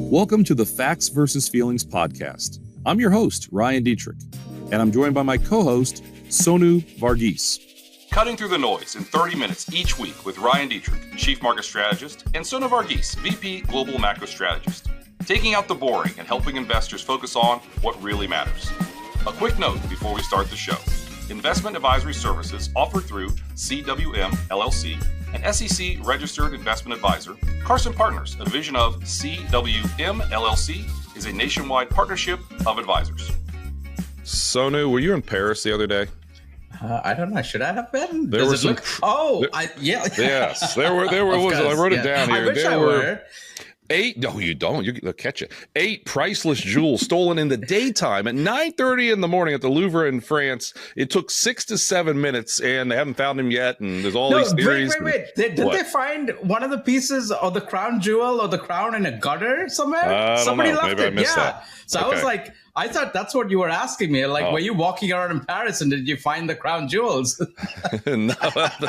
Welcome to the Facts versus Feelings podcast. I'm your host, Ryan Detrick, and I'm joined by my co-host, Sonu Varghese. Cutting through the noise in 30 minutes each week with Ryan Detrick, Chief Market Strategist, and Sonu Varghese, VP Global Macro Strategist. Taking out the boring and helping investors focus on what really matters. A quick note before we start the show. Investment advisory services offered through CWM LLC, an SEC-registered investment advisor. Carson Partners, a division of CWM LLC, is a nationwide partnership of advisors. Sonu, were you in Paris the other day? I don't know. Should I have been? There was some. Yes, there were. I wrote it down here. I wish I were. 8, no, you don't. You'll catch it. 8 priceless jewels stolen in the daytime at 9:30 in the morning at the Louvre in France. It took 6 to 7 minutes, and they haven't found him yet. And there's all these theories. Wait. Did they find one of the pieces of the crown jewel or the crown in a gutter somewhere? Somebody left Maybe it. I missed that. So okay. I was like, I thought that's what you were asking me. Like, were you walking around in Paris and did you find the crown jewels? No,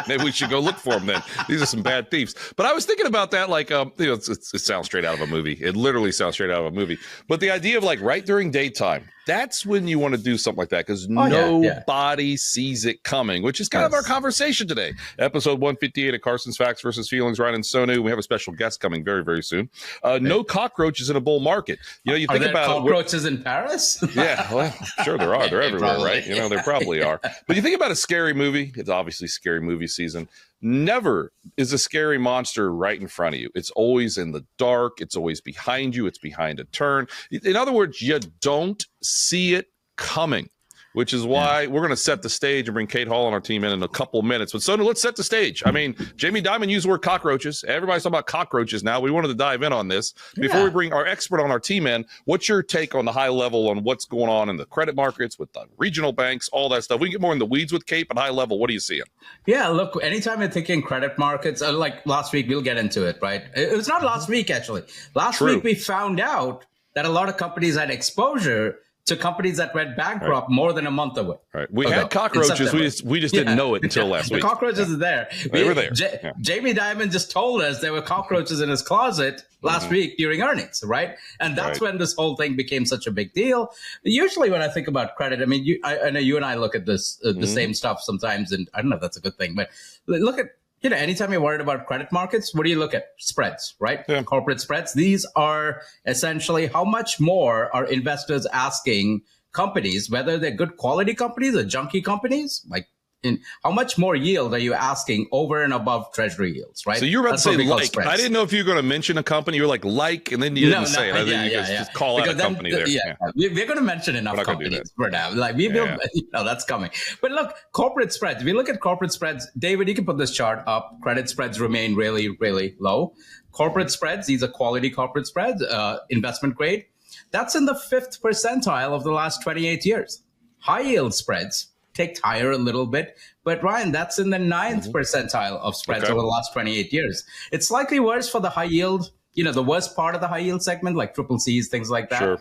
maybe we should go look for them then. These are some bad thieves. But I was thinking about that, like, it sounds straight out of a movie. It literally sounds straight out of a movie. But the idea of like right during daytime, that's when you want to do something like that because nobody sees it coming, which is kind of our conversation today. Episode 158 of Carson's Facts versus Feelings, Ryan and Sonu. We have a special guest coming very, very soon. No cockroaches in a bull market. You know, you think about cockroaches in Paris? Yeah, well, sure there are. They're everywhere, right? You know, there probably are. But you think about a scary movie. It's obviously scary movie season. Never is a scary monster right in front of you. It's always in the dark. It's always behind you. It's behind a turn. In other words, you don't see it coming, which is why we're going to set the stage and bring Kate Hall on our team in a couple of minutes. But Sonu, let's set the stage. I mean, Jamie Dimon used the word cockroaches. Everybody's talking about cockroaches now. We wanted to dive in on this. Before we bring our expert on our team in, what's your take on the high level on what's going on in the credit markets with the regional banks, all that stuff? We can get more in the weeds with Kate, but high level, what are you seeing? Yeah, look, anytime you're thinking credit markets, like last week, we'll get into it, right? It was not last week, actually. Last week, we found out that a lot of companies had exposure to companies that went bankrupt more than a month ago. Right. We had cockroaches. We just didn't know it until last week. The cockroaches are there. They were there. Jamie Dimon just told us there were cockroaches in his closet last week during earnings, right? And that's when this whole thing became such a big deal. Usually when I think about credit, I mean, I know you and I look at this the same stuff sometimes, and I don't know if that's a good thing, but look at, you know, anytime you're worried about credit markets, what do you look at? Spreads, right? Yeah. Corporate spreads. These are essentially how much more are investors asking companies, whether they're good quality companies or junky companies, like how much more yield are you asking over and above treasury yields, right? So you're about to say like. I didn't know if you were going to mention a company. You were like, and then you didn't say it. I think you just call out a company there. We're going to mention enough companies for now. Like that's coming. But look, corporate spreads. If you look at corporate spreads, David, you can put this chart up. Credit spreads remain really, really low. Corporate spreads, these are quality corporate spreads, investment grade. That's in the 5th percentile of the last 28 years. High yield spreads ticked higher a little bit. But Ryan, that's in the 9th percentile of spreads over the last 28 years. It's slightly worse for the high yield, you know, the worst part of the high yield segment, like triple C's, things like that. Sure.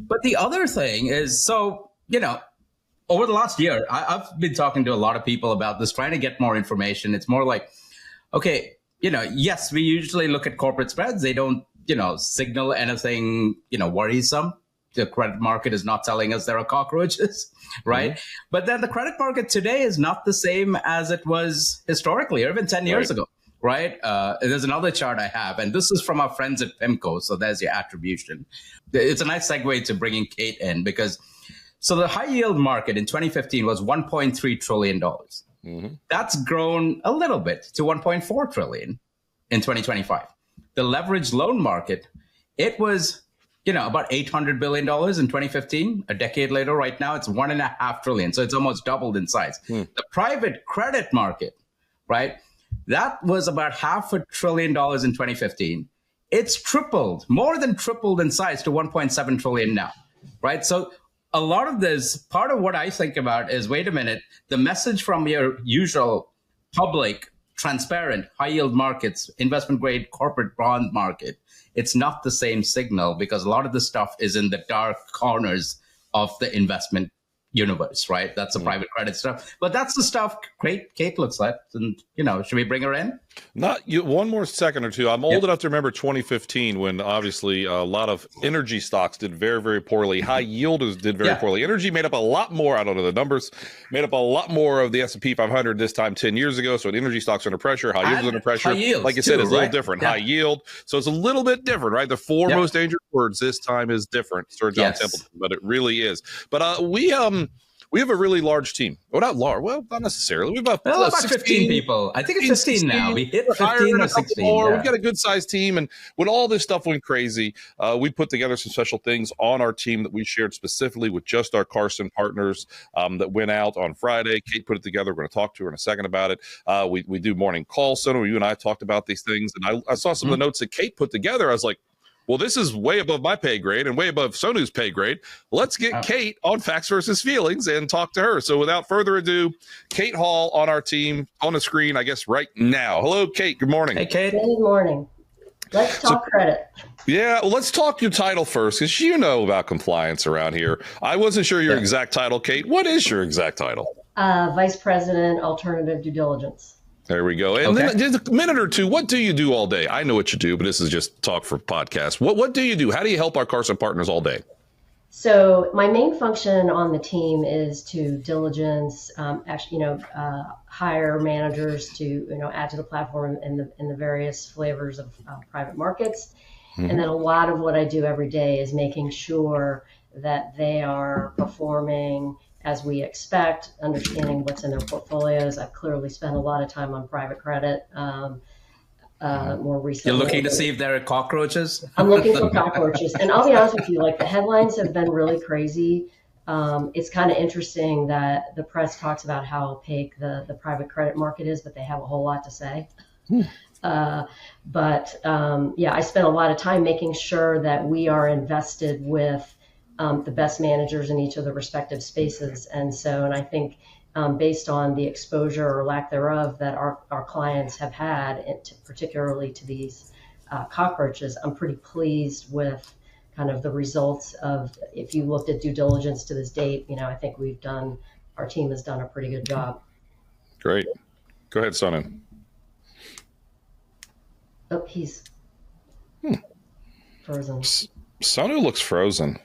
But the other thing is, so, you know, over the last year, I've been talking to a lot of people about this, trying to get more information. It's more like, okay, you know, yes, we usually look at corporate spreads. They don't, you know, signal anything, you know, worrisome. The credit market is not telling us there are cockroaches, right? But then the credit market today is not the same as it was historically, or even 10 years ago, right? There's another chart I have, and this is from our friends at PIMCO. So there's your attribution. It's a nice segue to bringing Kate in because, so the high yield market in 2015 was $1.3 trillion. That's grown a little bit to $1.4 trillion in 2025. The leveraged loan market, it was, you know, about $800 billion in 2015. A decade later, right now, it's $1.5 trillion. So it's almost doubled in size. The private credit market, right? That was about $500 billion in 2015. It's tripled, more than tripled in size to $1.7 trillion now, right? So a lot of this, part of what I think about is, wait a minute, the message from your usual public, transparent, high yield markets, investment grade corporate bond market, it's not the same signal because a lot of the stuff is in the dark corners of the investment universe, right? That's the private credit stuff. But that's the stuff Kate looks at. And, you know, should we bring her in? Not you. One more second or two. I'm old enough to remember 2015 when obviously a lot of energy stocks did very, very poorly. High yield did very poorly. Energy made up a lot more. I don't know the numbers. Made up a lot more of the S&P 500 this time 10 years ago. So energy stocks are under pressure. High yield is under pressure. Like you said, it's a little different. High yield. So it's a little bit different, right? The four most dangerous words this time is different. Sir John Templeton, but it really is. But we have a really large team. Well, not large. Well, not necessarily. We have about 15 people. I think it's 15 now. We hit 15 or 16. More. We've got a good-sized team. And when all this stuff went crazy, we put together some special things on our team that we shared specifically with just our Carson partners that went out on Friday. Kate put it together. We're going to talk to her in a second about it. We do morning calls. Sonu, you and I talked about these things. And I saw some of the notes that Kate put together. I was like, well, this is way above my pay grade and way above Sonu's pay grade. Let's get Kate on Facts versus Feelings and talk to her. So without further ado, Kate Hall on our team on the screen, I guess, right now. Hello, Kate. Good morning. Hey, Kate. Good morning. Let's talk credit. Yeah, well, let's talk your title first, because you know about compliance around here. I wasn't sure your exact title, Kate. What is your exact title? Vice President, Alternative Due Diligence. There we go. And then just a minute or two, what do you do all day? I know what you do, but this is just talk for podcast. What do you do? How do you help our Carson partners all day? So my main function on the team is to diligence, hire managers to, add to the platform in the various flavors of private markets. Mm-hmm. And then a lot of what I do every day is making sure that they are performing as we expect, understanding what's in their portfolios. I've clearly spent a lot of time on private credit more recently. You're looking to see if there are cockroaches? I'm looking for cockroaches. And I'll be honest with you, the headlines have been really crazy. It's kind of interesting that the press talks about how opaque the private credit market is, but they have a whole lot to say. I spent a lot of time making sure that we are invested with the best managers in each of the respective spaces. And I think based on the exposure or lack thereof that our clients have had, particularly to these cockroaches, I'm pretty pleased with kind of the results of, if you looked at due diligence to this date, I think our team has done a pretty good job. Great. Go ahead, Sonu. Oh, he's frozen. Sonu looks frozen.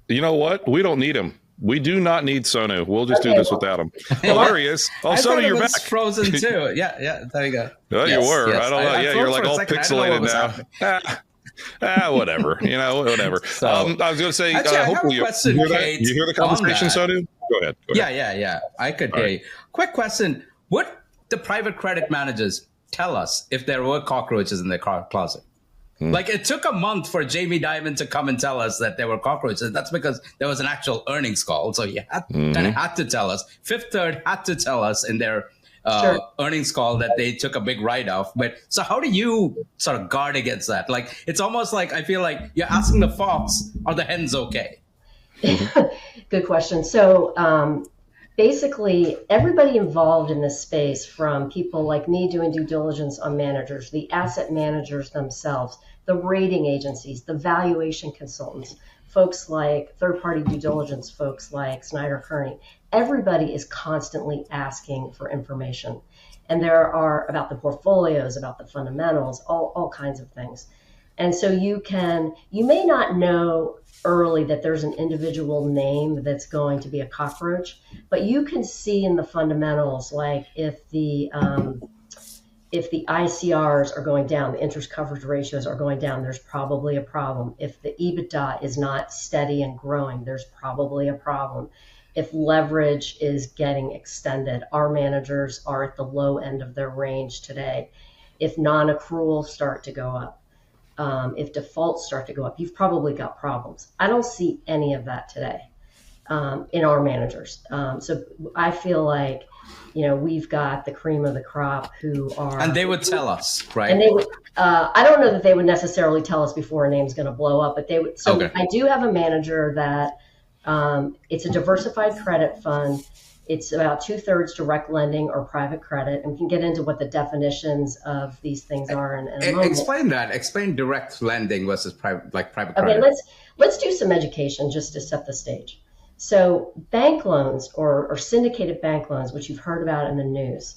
You know what? We don't need him. We do not need Sonu. We'll just do this without him. Oh, there he is. Oh, Sonu, you're back. Frozen too. Yeah. There you go. Oh, yes, you were. Yes. I don't know. Yeah, you're like all pixelated now. Whatever. Whatever. So, I was going to say, hopefully you hear the conversation, Sonu? Go ahead. Yeah. I could hear you. Quick question. Would the private credit managers tell us if there were cockroaches in their closet? It took a month for Jamie Dimon to come and tell us that there were cockroaches. That's because there was an actual earnings call. So he kind of had to tell us. Fifth Third had to tell us in their earnings call that they took a big write-off. But so how do you sort of guard against that? It's almost like I feel like you're asking the fox, are the hens okay? Good question. So basically, everybody involved in this space, from people like me doing due diligence on managers, the asset managers themselves, the rating agencies, the valuation consultants, folks like third-party due diligence, folks like Snyder Kearney, everybody is constantly asking for information. And there are about the portfolios, about the fundamentals, all kinds of things. And so you may not know early that there's an individual name that's going to be a cockroach, but you can see in the fundamentals, like if the ICRs are going down, the interest coverage ratios are going down, there's probably a problem. If the EBITDA is not steady and growing, there's probably a problem. If leverage is getting extended, our managers are at the low end of their range today. If non-accruals start to go up, if defaults start to go up, you've probably got problems. I don't see any of that today in our managers. So I feel like, we've got the cream of the crop who are... And they would tell us, right? And they would, I don't know that they would necessarily tell us before a name's going to blow up, but they would. So okay. I do have a manager that it's a diversified credit fund. It's about 2/3 direct lending or private credit, and we can get into what the definitions of these things are in a moment. Explain that. Explain direct lending versus private credit. Okay, let's do some education just to set the stage. So bank loans or syndicated bank loans, which you've heard about in the news,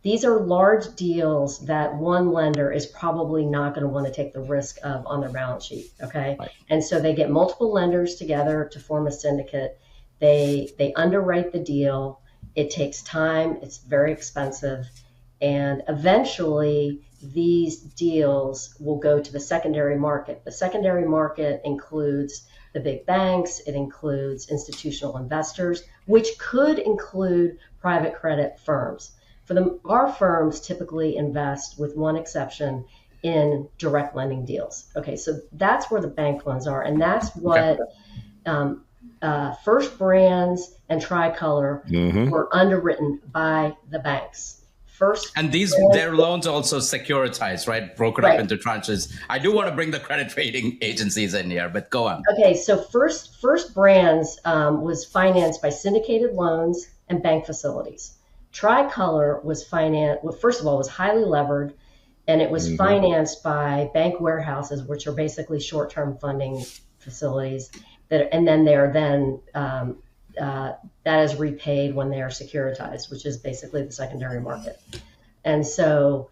These are large deals that one lender is probably not going to want to take the risk of on their balance sheet. Okay. Right. And so they get multiple lenders together to form a syndicate. They underwrite the deal. It takes time. It's very expensive. And eventually these deals will go to the secondary market. The secondary market includes the big banks. It includes institutional investors, which could include private credit firms. Our firms typically invest, with one exception, in direct lending deals. Okay, so that's where the bank loans are, and that's what First Brands and Tricolor were underwritten by the banks. And their loans also securitized, right? Broken up into tranches. I do want to bring the credit rating agencies in here, but go on. Okay, so First Brands was financed by syndicated loans and bank facilities. Tricolor was financed, well, first of all, was highly levered, and it was financed by bank warehouses, which are basically short-term funding facilities. And then that is repaid when they are securitized, which is basically the secondary market. And so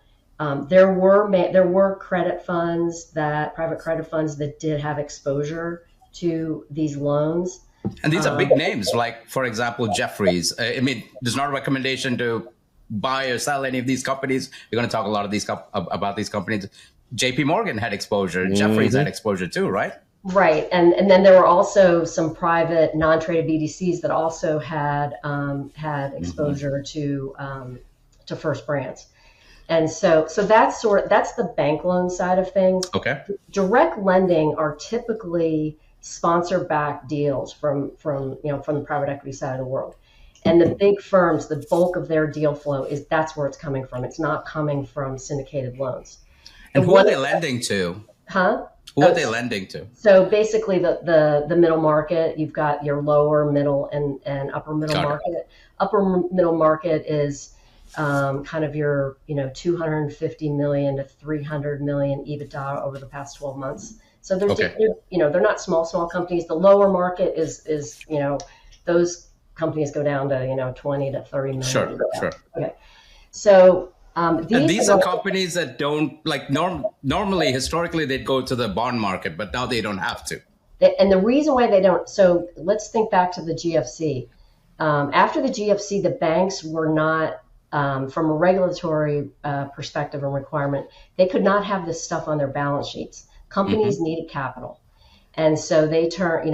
there were credit funds, private credit funds that did have exposure to these loans. And these are big names, like, for example, Jefferies. I mean, there's not a recommendation to buy or sell any of these companies. We're going to talk a lot of about these companies. JP Morgan had exposure. Jefferies had exposure too, right? Right. And then there were also some private non-traded BDCs that also had exposure to First Brands. And so that's the bank loan side of things. Okay. Direct lending are typically sponsor-backed deals from the private equity side of the world. And the big firms, the bulk of their deal flow that's where it's coming from. It's not coming from syndicated loans. And who are they lending to? Who are they lending to? So basically the middle market, you've got your lower, middle, and upper middle market. Upper middle market is kind of your 250 million to 300 million EBITDA over the past 12 months. So they're not small companies. The lower market is those companies go down to 20 to 30 million. Sure. Okay. So these are companies that don't normally historically they'd go to the bond market, but now they don't have to. And the reason why they don't, so let's think back to the GFC. After the GFC, the banks were not, from a regulatory perspective and requirement, they could not have this stuff on their balance sheets. Companies needed capital. And so they turn,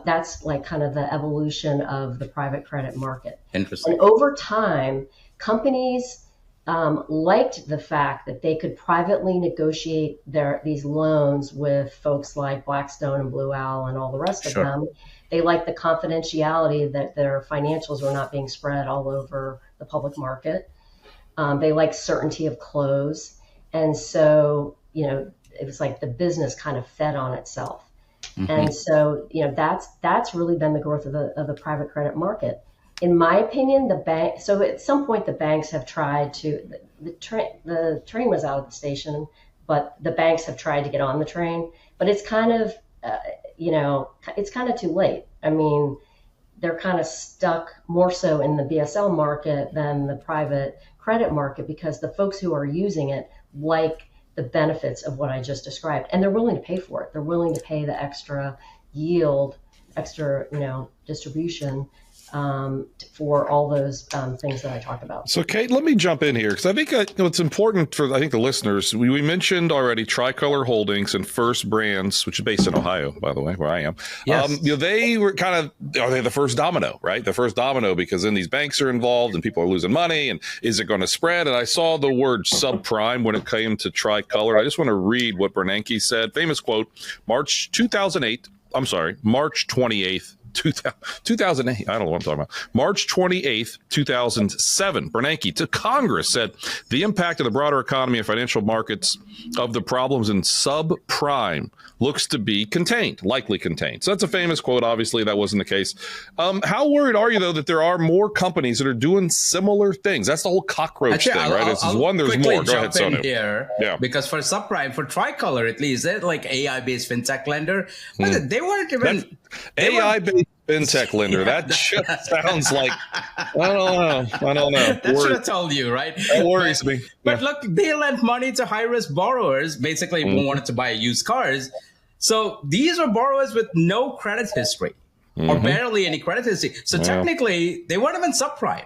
that's like kind of the evolution of the private credit market. Interesting. And over time, companies liked the fact that they could privately negotiate these loans with folks like Blackstone and Blue Owl and all the rest of them. They liked the confidentiality that their financials were not being spread all over the public market. They liked certainty of close. And so, it was like the business kind of fed on itself. And so, that's really been the growth of the private credit market. In my opinion, so at some point the banks have tried to, the train was out of the station, but the banks have tried to get on the train, but it's kind of, it's kind of too late. I mean, they're kind of stuck more so in the BSL market than the private credit market because the folks who are using it like the benefits of what I just described, and they're willing to pay for it. They're willing to pay the extra yield, extra, distribution for all those things that I talked about. So, Kate, let me jump in here because I think it's important for the listeners. We mentioned already Tricolor Holdings and First Brands, which is based in Ohio, by the way, where I am. Yes. They were are they the first domino, right? The first domino because then these banks are involved and people are losing money. And is it going to spread? And I saw the word subprime when it came to Tricolor. I just want to read what Bernanke said. Famous quote, March 28th. 2008, I don't know what I'm talking about. March 28th, 2007, Bernanke to Congress said the impact of the broader economy and financial markets of the problems in subprime looks to be likely contained. So that's a famous quote. Obviously, that wasn't the case. How worried are you, though, that there are more companies that are doing similar things? That's the whole cockroach thing, right? This is one, there's more. Go ahead, Sonu. Here, because for subprime, for Tricolor at least, they're like AI-based fintech lender. But they weren't even... AI-based fintech lender. That just sounds like, I don't know. That should have told you, right? That worries me. But look, they lent money to high-risk borrowers, basically who wanted to buy used cars. So these are borrowers with no credit history or barely any credit history. So technically, they weren't even subprime,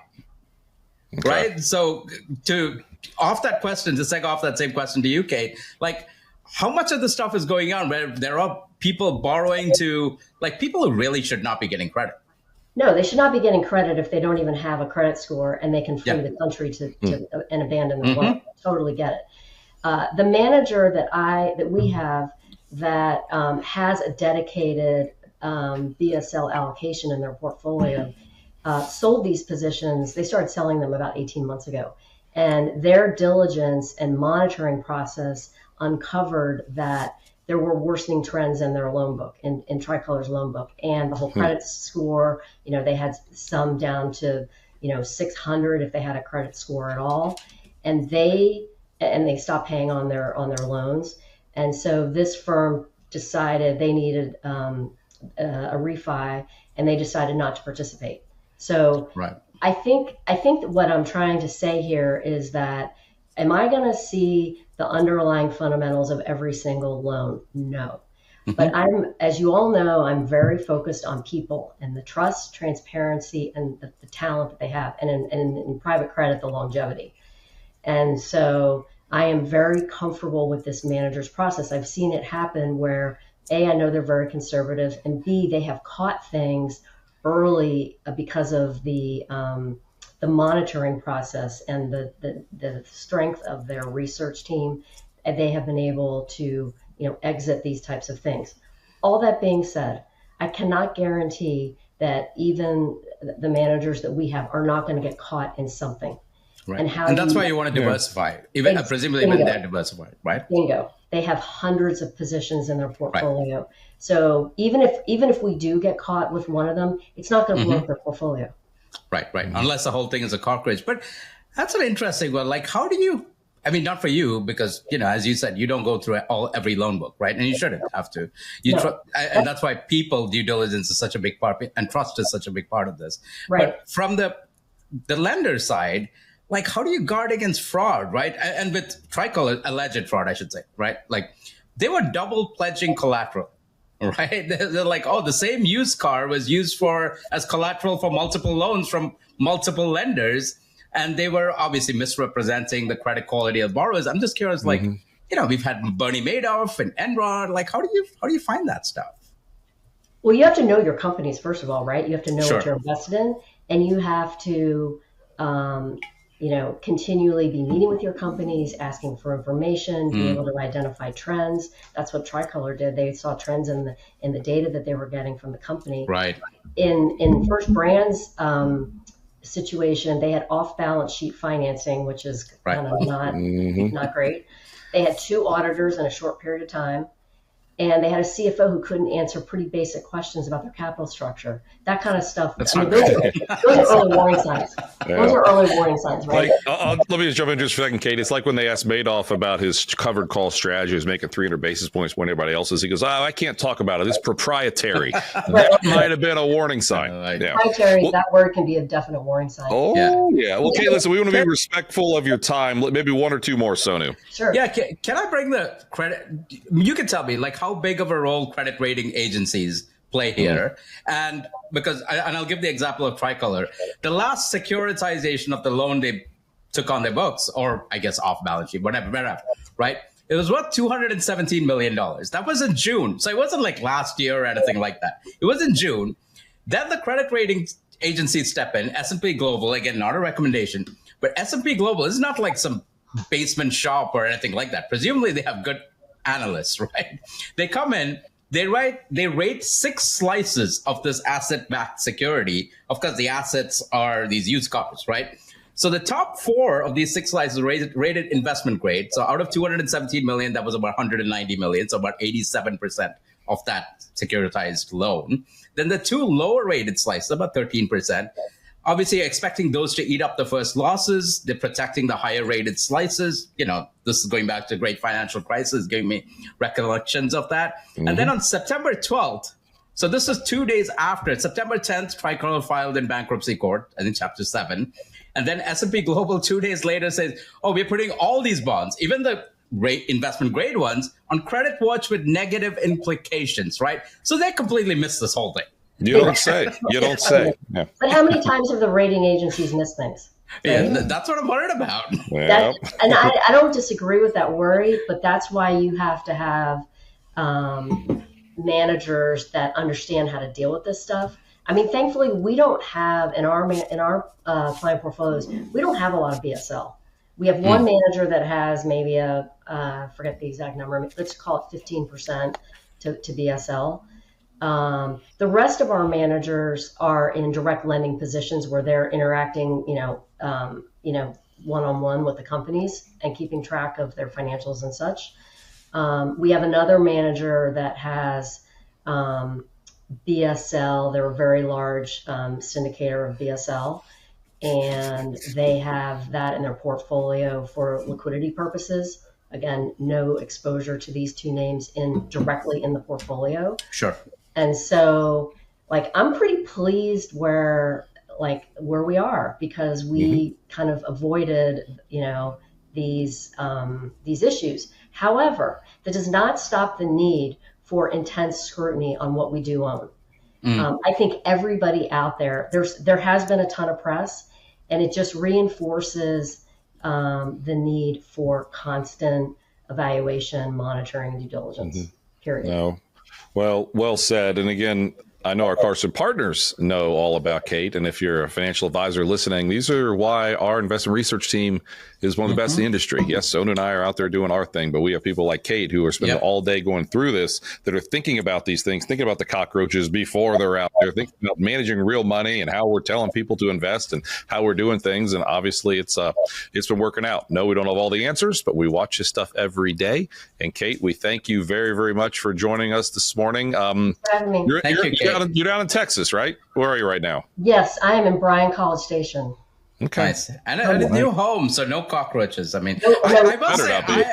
right? So to seg off that same question to you, Kate, like how much of the stuff is going on where there are people borrowing to like people who really should not be getting credit? No, they should not be getting credit if they don't even have a credit score and they can flee the country and abandon their loan. Totally get it. The manager that we have that has a dedicated BSL allocation in their portfolio sold these positions. They started selling them about 18 months ago. And their diligence and monitoring process uncovered that there were worsening trends in their loan book, in Tricolor's loan book, and the whole credit score. They had some down to 600 if they had a credit score at all, and they stopped paying on their loans. And so this firm decided they needed a refi, and they decided not to participate. So I think that what I'm trying to say here is that, am I going to see the underlying fundamentals of every single loan? No. But as you all know, I'm very focused on people and the trust, transparency, and the talent that they have, and in private credit, the longevity. And so I am very comfortable with this manager's process. I've seen it happen where A, I know they're very conservative, and B, they have caught things early because of the monitoring process and the strength of their research team. And they have been able to exit these types of things. All that being said, I cannot guarantee that even the managers that we have are not going to get caught in something. Right. And that's why you want to diversify. Presumably when they're diversified, right? Bingo. They have hundreds of positions in their portfolio. Right. So even if we do get caught with one of them, it's not going to blow up their portfolio. Right. Unless the whole thing is a cockroach. But that's an interesting one. Like, how do you, not for you, because, as you said, you don't go through every loan book, right? And you shouldn't have to. And that's why people due diligence is such a big part, and trust is such a big part of this. Right. But from the lender side, like, how do you guard against fraud, right? And with Tricolor, alleged fraud, I should say, right? Like, they were double pledging collateral, right? They're like, the same used car was used as collateral for multiple loans from multiple lenders. And they were obviously misrepresenting the credit quality of borrowers. I'm just curious, like, we've had Bernie Madoff and Enron. Like, how do you find that stuff? Well, you have to know your companies, first of all, right? You have to know what you're invested in, and you have to, continually be meeting with your companies, asking for information, be able to identify trends. That's what Tricolor did. They saw trends in the data that they were getting from the company. Right. In First Brand's situation, they had off-balance sheet financing, which is kind of not great. They had 2 auditors in a short period of time. And they had a CFO who couldn't answer pretty basic questions about their capital structure. That kind of stuff. Those are early warning signs. Yeah. Those are early warning signs, right? Let me just jump in just for a second, Kate. It's like when they asked Madoff about his covered call strategy, is making 300 basis points when everybody else is. He goes, I can't talk about it. It's proprietary. That might have been a warning sign. Proprietary, that word can be a definite warning sign. Oh, yeah. Well, Kate, listen, we want to be respectful of your time. Maybe 1 or 2 more, Sonu. Sure. Yeah, can I bring the credit? You can tell me, like, how big of a role credit rating agencies play here. And I'll give the example of Tricolor. The last securitization of the loan they took on their books, or I guess off balance sheet, whatever, right? It was worth $217 million. That was in June. So it wasn't like last year or anything like that. It was in June. Then the credit rating agencies step in, S&P Global, again, not a recommendation, but S&P Global is not like some basement shop or anything like that. Presumably they have good analysts, right? They come in, they rate 6 slices of this asset-backed security. Of course, the assets are these used cars, right? So the top 4 of these 6 slices rated investment grade. So out of 217 million, that was about 190 million. So about 87% of that securitized loan. Then the 2 lower rated slices, about 13%. Obviously, expecting those to eat up the first losses. They're protecting the higher rated slices. This is going back to the great financial crisis, giving me recollections of that. And then on September 12th, So this is 2 days after. September 10th, Tricolor filed in bankruptcy court, I think Chapter 7. And then S&P Global 2 days later says, oh, we're putting all these bonds, even the investment grade ones, on credit watch with negative implications, right? So they completely missed this whole thing. You don't say. You don't say. Yeah. But how many times have the rating agencies missed things? Yeah, that's what I'm worried about. Well. And I don't disagree with that worry, but that's why you have to have managers that understand how to deal with this stuff. I mean, thankfully, we don't have in our client portfolios, we don't have a lot of BSL. We have one manager that has maybe forget the exact number, let's call it 15% to BSL. The rest of our managers are in direct lending positions where they're interacting, one-on-one with the companies and keeping track of their financials and such. We have another manager that has BSL. They're a very large syndicator of BSL, and they have that in their portfolio for liquidity purposes. Again, no exposure to these two names directly in the portfolio. Sure. And so, I'm pretty pleased where we are, because we kind of avoided, these issues. However, that does not stop the need for intense scrutiny on what we do own. I think everybody out there, there has been a ton of press, and it just reinforces the need for constant evaluation, monitoring, due diligence. Period. No. Well said. And again, I know our Carson partners know all about Kate. And if you're a financial advisor listening, these are why our investment research team is one of the best in the industry. Yes, Sonu and I are out there doing our thing, but we have people like Kate who are spending all day going through this, that are thinking about these things, thinking about the cockroaches before they're out there, thinking about managing real money and how we're telling people to invest and how we're doing things. And obviously it's been working out. No, we don't have all the answers, but we watch this stuff every day. And Kate, we thank you very, very much for joining us this morning. You're down in Texas, right? Where are you right now? Yes, I am in Bryan College Station. Okay. Nice. And a new home, so no cockroaches. I mean, I must say,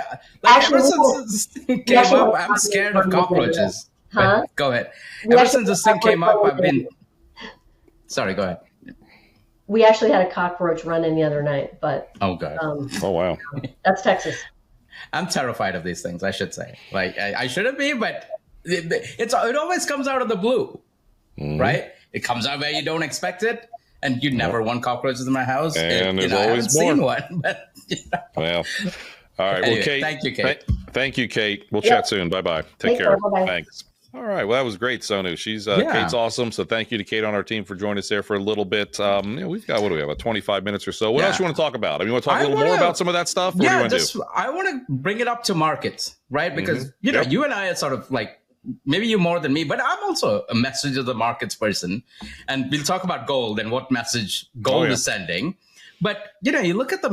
ever since this thing came up, I'm scared of cockroaches. Huh? Go ahead. Ever since this thing came up, I've been... Sorry, go ahead. We actually had a cockroach run in the other night, but... Oh, God. Oh, wow. That's Texas. I'm terrified of these things, I should say. I shouldn't be, but it always comes out of the blue, right? It comes out where you don't expect it. And you never want cockroaches in my house. And there's always more. Seen one, but, Well, all right. Anyway, well, Kate. Thank you, Kate. Thank you, Kate. We'll chat soon. Bye-bye. Take care. Bye-bye. Thanks. All right. Well, that was great, Sonu. Kate's awesome. So thank you to Kate on our team for joining us there for a little bit. We've got, about 25 minutes or so. What else you want to talk about? You want to talk a little more about some of that stuff? What do you want to do? I want to bring it up to markets, right? Because, you and I are sort of maybe you more than me, but I'm also a message of the markets person. And we'll talk about gold and what message gold is sending. But, you look at a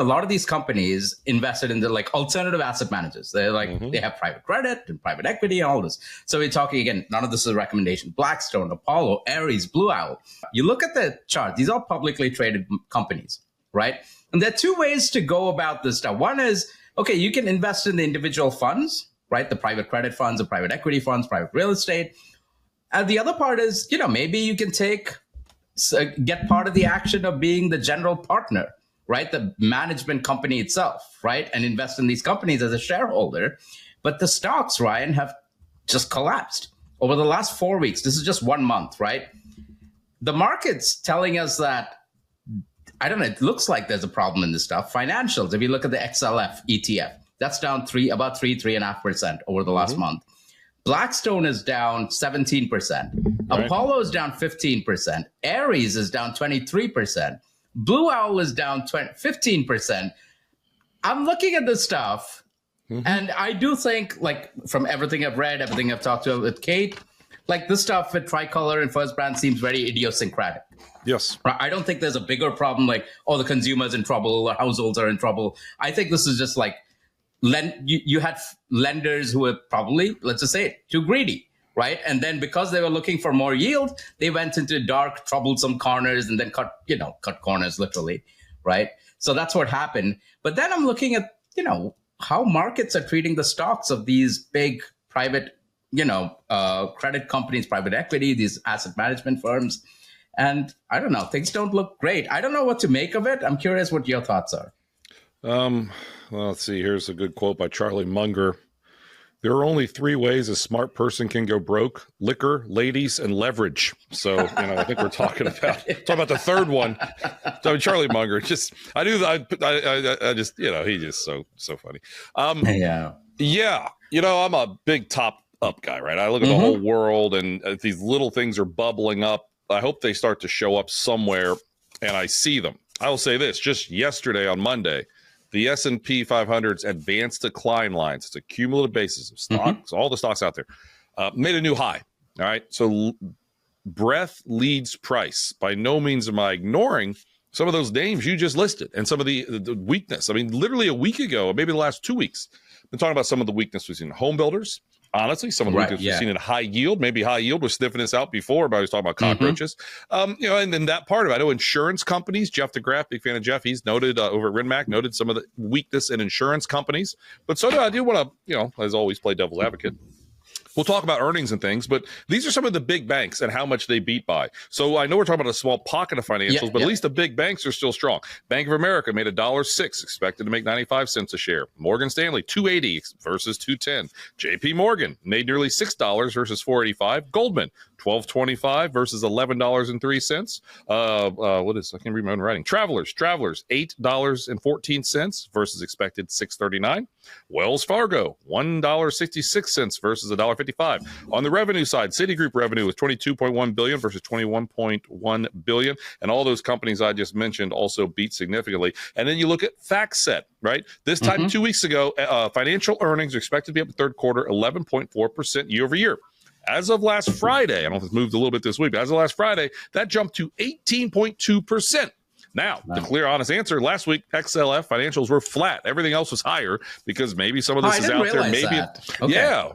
lot of these companies invested in the alternative asset managers. They're they have private credit and private equity and all this. So we're talking, again, none of this is a recommendation. Blackstone, Apollo, Ares, Blue Owl. You look at the chart, these are publicly traded companies, right? And there are two ways to go about this stuff. One is, you can invest in the individual funds, right? The private credit funds, the private equity funds, private real estate. And the other part is, maybe you can get part of the action of being the general partner, right? The management company itself, right? And invest in these companies as a shareholder. But the stocks, Ryan, have just collapsed over the last 4 weeks. This is just 1 month, right? The market's telling us that, I don't know, it looks like there's a problem in this stuff. Financials, if you look at the XLF ETF, that's down about 3.5% over the last month. Blackstone is down 17%. Right. Apollo is down 15%. Ares is down 23%. Blue Owl is down 15%. I'm looking at this stuff, and I do think, from everything I've read, everything I've talked to with Kate, this stuff with Tricolor and First Brand seems very idiosyncratic. Yes. I don't think there's a bigger problem the consumer's in trouble or households are in trouble. I think this is just you had lenders who were probably, let's just say it, too greedy, right? And then because they were looking for more yield, they went into dark, troublesome corners and then cut corners literally, right? So that's what happened. But then I'm looking at, how markets are treating the stocks of these big private credit companies, private equity, these asset management firms. And I don't know, things don't look great. I don't know what to make of it. I'm curious what your thoughts are. Well, let's see. Here's a good quote by Charlie Munger. There are only 3 ways a smart person can go broke: liquor, ladies, and leverage. So, I think we're talking about the third one. So Charlie Munger, he's just so funny. I'm a big top up guy, right? I look at the whole world, and these little things are bubbling up. I hope they start to show up somewhere, and I see them. I will say this: just yesterday on Monday, the S&P 500's advanced decline lines, it's a cumulative basis of stocks, all the stocks out there, made a new high. All right. So breadth leads price. By no means am I ignoring some of those names you just listed and some of the weakness. I mean, literally a week ago, maybe the last 2 weeks, I've been talking about some of the weakness we've seen in home builders. Honestly, some of the weakness we've seen in high yield. Maybe high yield was sniffing this out before, but I was talking about cockroaches. And then that part of it, I know insurance companies, Jeff DeGraff, big fan of Jeff, he's noted over at RenMac, noted some of the weakness in insurance companies. But so I do want to, as always, play devil's advocate. We'll talk about earnings and things, but these are some of the big banks and how much they beat by. So I know we're talking about a small pocket of financials, but at least the big banks are still strong. Bank of America made $1.06, expected to make 95 cents a share. Morgan Stanley, $2.80 versus $2.10. JP Morgan made nearly $6 versus $4.85. Goldman, $12.25 versus $11.03. What is, I can't read my own writing. Travelers, $8.14 versus expected $6.39. Wells Fargo, $1.66 versus $1.55. On the revenue side, Citigroup revenue was $22.1 billion versus $21.1 billion. And all those companies I just mentioned also beat significantly. And then you look at FactSet, right? This time 2 weeks ago, financial earnings are expected to be up in the third quarter 11.4% year over year. As of last Friday, I don't know if it's moved a little bit this week, but as of last Friday, that jumped to 18.2%. Now, the clear, honest answer, last week, XLF financials were flat. Everything else was higher because maybe some of this is out there. Maybe,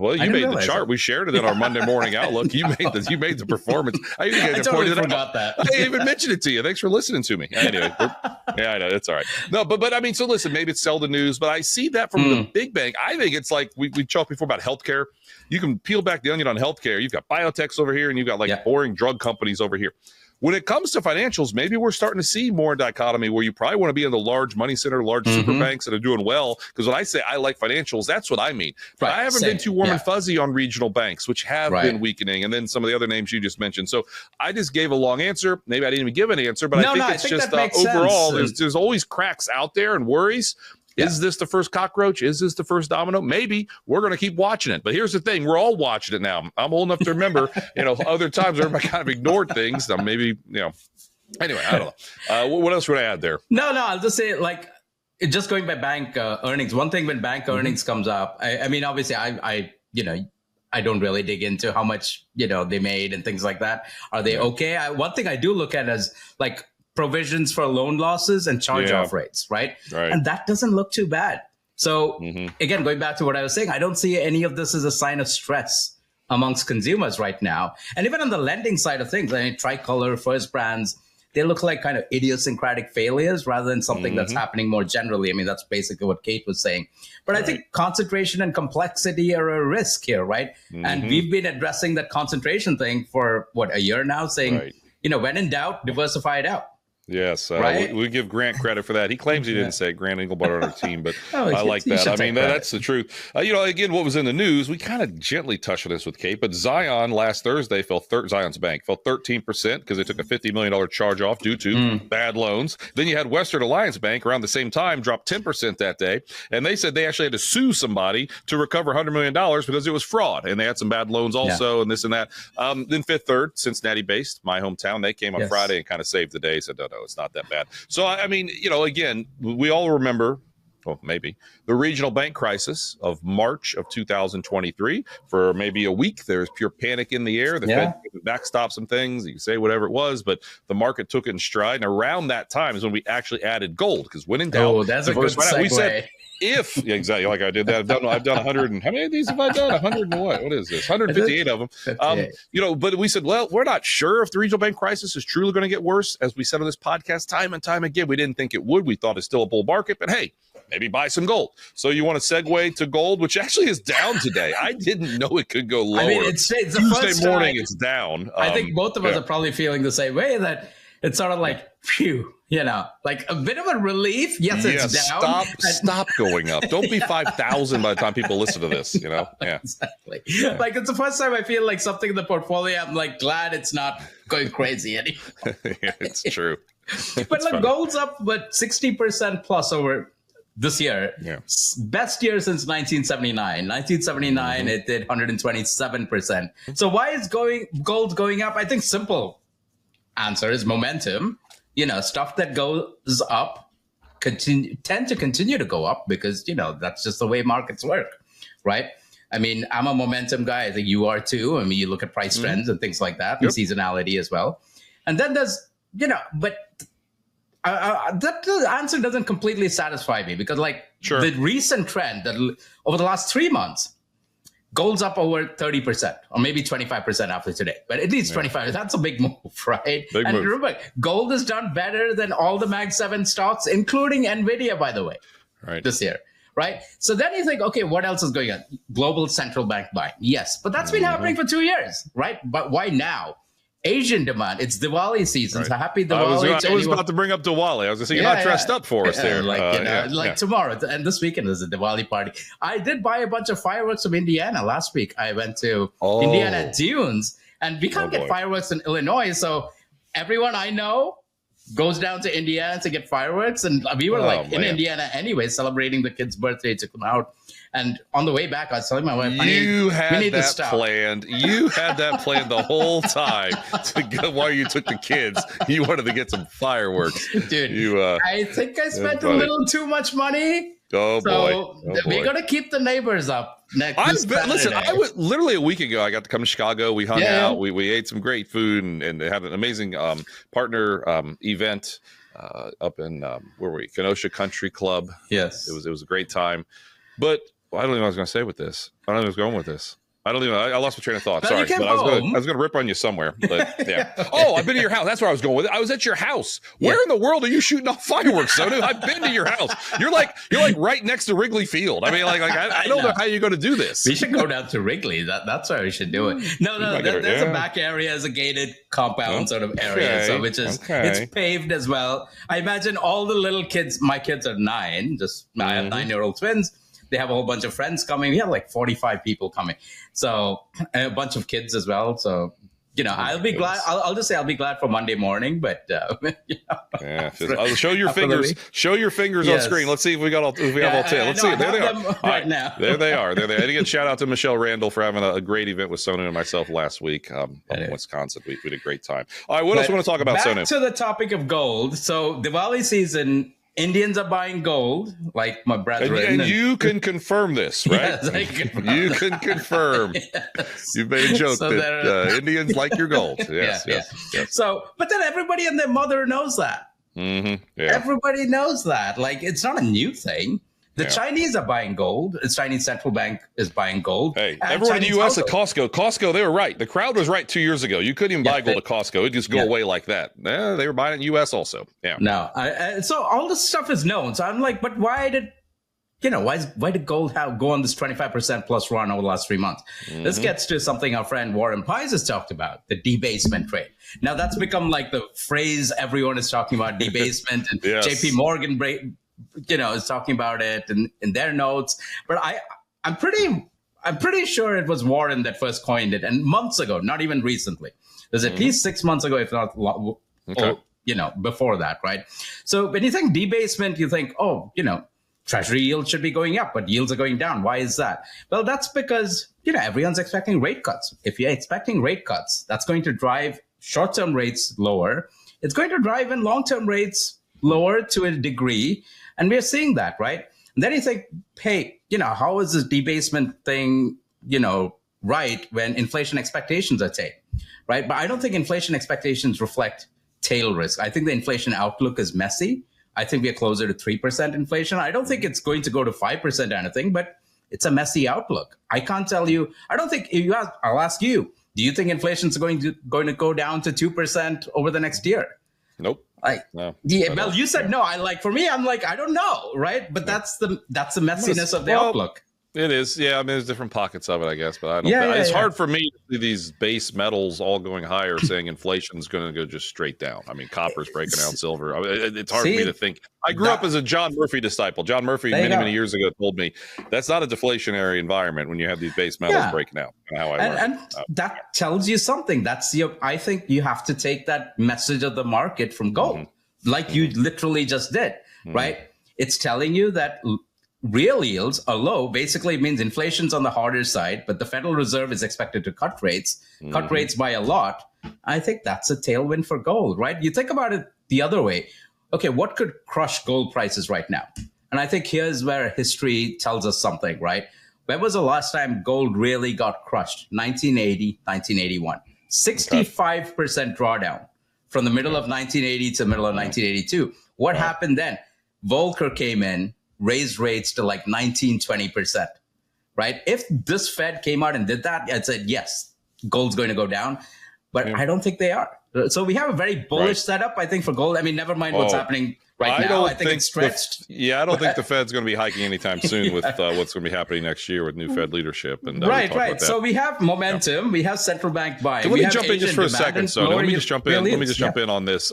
well, you made the chart. We shared it in our Monday morning outlook. You made the performance. I totally forgot that. I even mentioned it to you. Thanks for listening to me. Anyway, I know it's all right. No, but I mean, so listen, maybe it's sell the news, but I see that from the big bank. I think it's like we talked before about healthcare. You can peel back the onion on healthcare. You've got biotechs over here, and you've got boring drug companies over here. When it comes to financials, maybe we're starting to see more dichotomy where you probably want to be in the large money center, large super banks that are doing well. Because when I say I like financials, that's what I mean. But I haven't been too warm and fuzzy on regional banks, which have been weakening. And then some of the other names you just mentioned. So I just gave a long answer. Maybe I didn't even give an answer, but I think it's just overall, there's always cracks out there and worries. Is this the first cockroach? Is this the first domino? Maybe. We're going to keep watching it. But here's the thing. We're all watching it now. I'm old enough to remember, other times everybody kind of ignored things. Maybe, anyway, I don't know. What else would I add there? No, I'll just say, just going by bank earnings. One thing when bank earnings comes up, I mean, obviously, I don't really dig into how much, they made and things like that. Are they okay? One thing I do look at is provisions for loan losses and charge-off rates, right? And that doesn't look too bad. So again, going back to what I was saying, I don't see any of this as a sign of stress amongst consumers right now. And even on the lending side of things, I mean, Tricolor, First Brands, they look like kind of idiosyncratic failures rather than something that's happening more generally. I mean, that's basically what Kate was saying. But I think concentration and complexity are a risk here, right? And we've been addressing that concentration thing for, a year now, saying, when in doubt, diversify it out. Yes, we give Grant credit for that. He claims he didn't say Grant Engelbart on our team, but I like that. I mean, that's the truth. Again, what was in the news, we kind of gently touched on this with Kate, but Zion last Thursday Zion's Bank fell 13% because they took a $50 million charge off due to bad loans. Then you had Western Alliance Bank around the same time drop 10% that day, and they said they actually had to sue somebody to recover $100 million because it was fraud, and they had some bad loans also, and this and that. Then Fifth Third, Cincinnati-based, my hometown, they came on Friday and kind of saved the day, said, no, it's not that bad. So, I mean, again, we all remember, well, maybe the regional bank crisis of March of 2023. For maybe a week, there was pure panic in the air. The Fed backstopped some things. You can say whatever it was, but the market took it in stride. And around that time is when we actually added gold, because when in doubt, that's a good segue. We said, exactly like I did that. I've done 100 and how many of these have I done? 100 and what? What is this? 158 of them. But we said, well, we're not sure if the regional bank crisis is truly going to get worse. As we said on this podcast time and time again, we didn't think it would. We thought it's still a bull market, but hey, maybe buy some gold. So you want to segue to gold, which actually is down today. I didn't know it could go lower. I mean, it's the Tuesday first morning, time, it's down. I think both of us are probably feeling the same way, that it's sort of like, phew, like a bit of a relief. Yes, it's down. Stop going up. Don't be 5,000 by the time people listen to this, Yeah. Exactly. Yeah. Like, it's the first time I feel like something in the portfolio, I'm like glad it's not going crazy anymore. Yeah, it's true. But look, gold's up, but 60% plus over this year. Yeah. Best year since 1979. 1979, it did 127%. So why is gold going up? I think simple answer is momentum. Stuff that goes up tend to continue to go up because, that's just the way markets work, right? I mean, I'm a momentum guy. I think you are too. I mean, you look at price trends and things like that, and seasonality as well. And then there's, but that answer doesn't completely satisfy me because, the recent trend that over the last 3 months, gold's up over 30% or maybe 25% after today, but at least 25. That's a big move, right? Remember, gold has done better than all the Mag 7 stocks, including NVIDIA, by the way, this year, right? So then you think, okay, what else is going on? Global central bank buying. Yes, but that's been happening for 2 years, right? But why now? Asian demand. It's Diwali season. So happy Diwali. I was about to bring up Diwali. I was going to say, you're not dressed up for us there. Tomorrow. And this weekend is a Diwali party. I did buy a bunch of fireworks from Indiana last week. I went to Indiana Dunes, and we can't get fireworks in Illinois. So everyone I know goes down to Indiana to get fireworks. And we were in Indiana anyway, celebrating the kid's birthday, took them out. And on the way back, I was telling my wife, you had that planned. You had that planned the whole time while you took the kids. You wanted to get some fireworks. Dude, I think I spent a little too much money. Oh, boy. We're going to keep the neighbors up next. Listen, literally a week ago, I got to come to Chicago. We hung out. We ate some great food and had an amazing partner event up in, where were we? Kenosha Country Club. Yes. It was a great time. But I don't even know what I was going to say with this. I don't know where I was going with this. I lost my train of thought. Sorry. But I was going to rip on you somewhere. But yeah. Oh, I've been to your house. That's where I was going with it. I was at your house. Where in the world are you shooting off fireworks, Sonu? I've been to your house. You're like right next to Wrigley Field. I mean, I don't know how you're going to do this. We should go down to Wrigley. That's where we should do it. No. There's a back area, as a gated compound sort of area. So it's paved as well. I imagine all the little kids. My kids are 9. I have 9-year-old twins. They have a whole bunch of friends coming. We have 45 people coming. So a bunch of kids as well. So, I'll be glad. I'll just say I'll be glad for Monday morning, but I'll show your fingers. Show your fingers on screen. Let's see if we have all 10. Let's see. There they are. Right now. There they are. I did get shout out to Michelle Randall for having a great event with Sonu and myself last week up in Wisconsin. We had a great time. All right. What else do you want to talk about, Sonu? Back to the topic of gold. So Diwali season, Indians are buying gold, like my brethren. And you can confirm this, right? Yes, I can confirm. You can confirm. Yes. You made a joke that Indians like your gold. Yes. So, but then everybody and their mother knows that. Mm-hmm. Yeah. Everybody knows that. It's not a new thing. The Chinese are buying gold. The Chinese central bank is buying gold. Hey, everyone in the U.S. at Costco, they were right. The crowd was right 2 years ago. You couldn't even buy gold at Costco. It'd just go away like that. They were buying it in the U.S. also. Yeah. No. So all this stuff is known. So I'm like, but why did gold go on this 25% plus run over the last 3 months? Mm-hmm. This gets to something our friend Warren Pies has talked about, the debasement trade. Now that's become the phrase everyone is talking about, debasement, and JP Morgan is talking about it in their notes. But I'm pretty sure it was Warren that first coined it, and months ago, not even recently. There's at least 6 months ago, if not before that, right? So when you think debasement, you think, Treasury yields should be going up, but yields are going down. Why is that? Well, that's because everyone's expecting rate cuts. If you're expecting rate cuts, that's going to drive short-term rates lower. It's going to drive in long-term rates lower to a degree. And we're seeing that, right? And then you think, hey, how is this debasement thing, right when inflation expectations are tail, right? But I don't think inflation expectations reflect tail risk. I think the inflation outlook is messy. I think we're closer to 3% inflation. I don't think it's going to go to 5% or anything, but it's a messy outlook. I can't tell you. I don't think I'll ask you, do you think inflation is going to go down to 2% over the next year? Nope. Well, you said no. For me, I'm like, I don't know, right? But that's the messiness of the outlook. It is. Yeah, I mean, there's different pockets of it, I guess, but I don't it's hard for me to see these base metals all going higher, saying inflation is going to go just straight down. I mean, copper's breaking down silver. It's hard for me to think. I grew up as a John Murphy disciple. John Murphy, many years ago, told me that's not a deflationary environment when you have these base metals breaking out. How I learned. And that tells you something. I think you have to take that message of the market from gold, you literally just did, right? It's telling you that real yields are low. Basically, it means inflation's on the harder side, but the Federal Reserve is expected to cut rates by a lot. I think that's a tailwind for gold, right? You think about it the other way. Okay, what could crush gold prices right now? And I think here's where history tells us something, right? When was the last time gold really got crushed? 1980, 1981. 65% drawdown from the middle of 1980 to the middle of 1982. What happened then? Volcker came in, raised rates to 19-20%, right? If this Fed came out and did that, I'd say, yes, gold's going to go down. But I don't think they are. So we have a very bullish setup, I think, for gold. I mean, never mind what's happening now. I think it's stretched. I don't think the Fed's going to be hiking anytime soon with what's going to be happening next year with new Fed leadership. And right. So we have momentum. We have central bank buying. Let me jump in just for a second. So let me just jump in on this.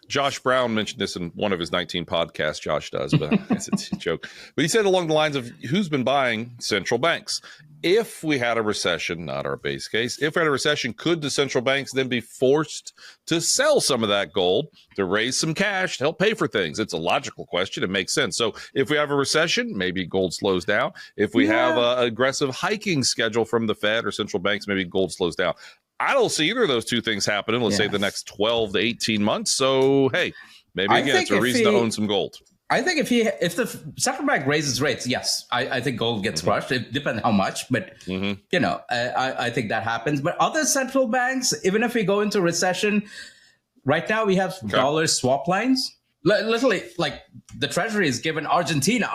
Josh Brown mentioned this in one of his 19 podcasts. Josh does, but it's a joke. But he said along the lines of who's been buying central banks. If we had a recession, not our base case, if we had a recession, could the central banks then be forced to sell some of that gold to raise some cash to help pay for things? It's a logical question. It makes sense. So if we have a recession, maybe gold slows down. If we have an aggressive hiking schedule from the Fed or central banks, maybe gold slows down. I don't see either of those two things happening, let's say the next 12 to 18 months. So, hey, maybe again, it's a reason to own some gold. I think if the central bank raises rates, yes, I think gold gets crushed. It depends how much, but I think that happens. But other central banks, even if we go into recession, right now we have dollar swap lines. Literally, the Treasury is given Argentina,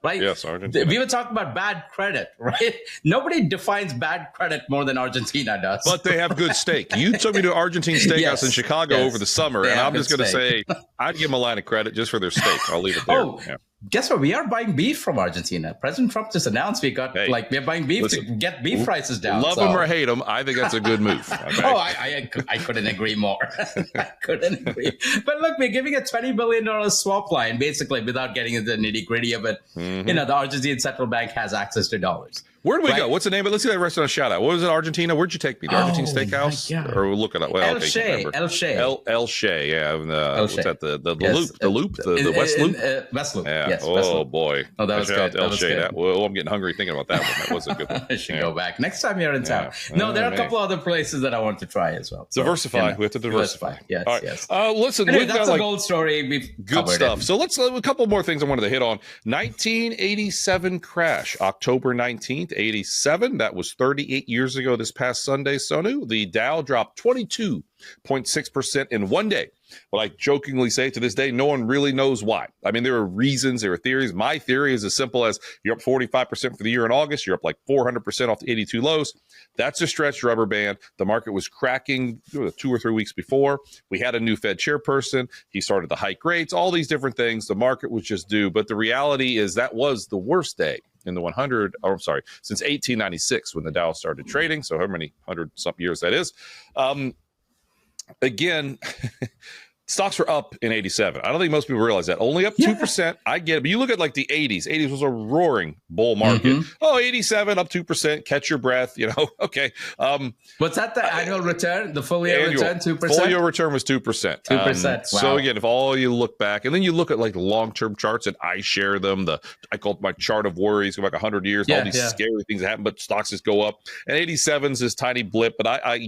right? Yes, Argentina. We were talking about bad credit, right? Nobody defines bad credit more than Argentina does. But they have good steak. You took me to Argentine Steakhouse in Chicago over the summer, and I'm just going to say I'd give them a line of credit just for their steak. I'll leave it there. Guess what? We are buying beef from Argentina. President Trump just announced we're buying beef to get beef prices down. Love them or hate them, I think that's a good move. Okay? I couldn't agree more. I couldn't agree. But look, we're giving a $20 billion swap line, basically, without getting into the nitty gritty of it. The Argentine Central Bank has access to dollars. Where do we go? What's the name of it? Let's see that restaurant shout out. What was it, Argentina? Where'd you take me? The Argentine Steakhouse? Or we'll look it up. El Shea. El Shea, yeah. What's that? The loop? The West Loop? West Loop. Yeah. Yes, boy. Oh, that was good. El Shea. I'm getting hungry thinking about that one. That was a good one. I should go back. Next time you're in town. No, there are a couple other places that I want to try as well. So, diversify. We have to diversify. Yes, all right. Yes. Listen, anyway, that's a gold story. Good stuff. So let's a couple more things I wanted to hit on. 1987 crash, October 19th, 87. That was 38 years ago this past Sunday, Sonu. The Dow dropped 22.6% in one day. Well, I jokingly say to this day, no one really knows why. I mean, there are reasons, there are theories. My theory is as simple as you're up 45% for the year in August. You're up 400% off the 82 lows. That's a stretched rubber band. The market was cracking 2 or 3 weeks before. We had a new Fed chairperson. He started to hike rates, all these different things. The market was just due. But the reality is that was the worst day in the since 1896 when the Dow started trading. So however many 100-something years that is. Again, stocks were up in 87. I don't think most people realize that. Only up 2%. I get it. But you look at the 80s. 80s was a roaring bull market. 87, up 2%. Catch your breath. Okay. What's that, the annual return? The full year return, 2%? Full year return was 2%. 2%. Wow. So again, if all you look back, and then you look at the long-term charts, and I share them. I call it my chart of worries, go back 100 years, all these scary things that happen, but stocks just go up. And 87's this tiny blip. But I